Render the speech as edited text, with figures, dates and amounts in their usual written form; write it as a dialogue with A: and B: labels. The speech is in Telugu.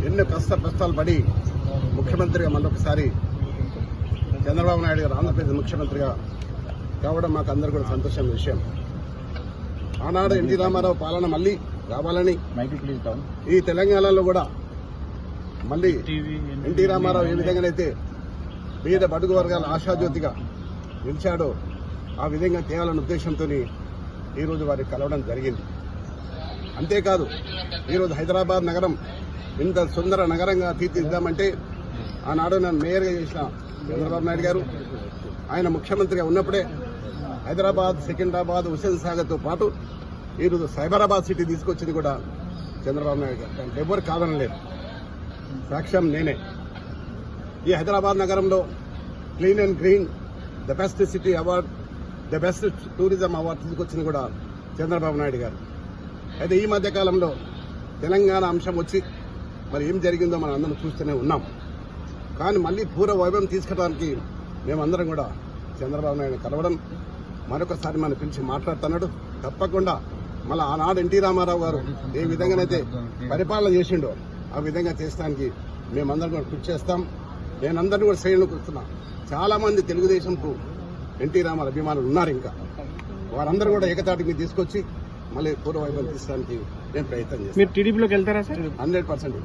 A: ఎన్నో కష్టాలు పడి ముఖ్యమంత్రిగా మళ్ళొకసారి చంద్రబాబు నాయుడు గారు ఆంధ్రప్రదేశ్ ముఖ్యమంత్రిగా కావడం మాకు అందరూ కూడా సంతోషమైన విషయం. ఆనాడు ఎన్టీ రామారావు పాలన మళ్లీ రావాలని ఈ తెలంగాణలో కూడా మళ్లీ ఎన్టీ రామారావు ఏ విధంగానైతే పేద బడుగు వర్గాల ఆశాజ్యోతిగా నిలిచాడో ఆ విధంగా తేవాలన్న ఉద్దేశంతో ఈరోజు వారికి కలవడం జరిగింది. అంతేకాదు ఈరోజు హైదరాబాద్ నగరం ఇంత సుందర నగరంగా తీర్చిదిద్దామంటే ఆనాడు నన్ను మేయర్గా చేసిన చంద్రబాబు నాయుడు గారు ఆయన ముఖ్యమంత్రిగా ఉన్నప్పుడే హైదరాబాద్, సికింద్రాబాద్, హుస్సేన్ సాగర్తో పాటు ఈరోజు సైబరాబాద్ సిటీ తీసుకొచ్చింది కూడా చంద్రబాబు నాయుడు గారు. దానికి ఎవరు కాదనలేదు, సాక్ష్యం నేనే. ఈ హైదరాబాద్ నగరంలో clean and green the best city award, the best tourism award తీసుకొచ్చింది కూడా చంద్రబాబు నాయుడు గారు. అయితే ఈ మధ్య కాలంలో తెలంగాణ అంశం వచ్చి మరి ఏం జరిగిందో మనం అందరం చూస్తూనే ఉన్నాం. కానీ మళ్లీ పూర్వ వైభవం తీసుకురావడానికి మేమందరం కూడా చంద్రబాబు నాయుడు కలవడం, మరొకసారి మనం పిలిచి మాట్లాడుతున్నాడు. తప్పకుండా మళ్ళీ ఆనాడు ఎన్టీ రామారావు గారు ఏ విధంగానైతే పరిపాలన చేసిండో ఆ విధంగా చేసడానికి మేమందరం కూడా కృషి చేస్తాం. నేనందరినీ కూడా శ్రేణులకు వస్తున్నా. చాలా మంది తెలుగుదేశంకు ఎన్టీ రామారావు అభిమానులు ఉన్నారు. ఇంకా వారందరూ కూడా ఏకతాటికి తీసుకొచ్చి మళ్ళీ పూర్వ వైభవం తీసుకోవడానికి నేను ప్రయత్నం చేస్తాను.
B: మీరు టీడీపీలోకి వెళ్తారా సార్?
A: 100%.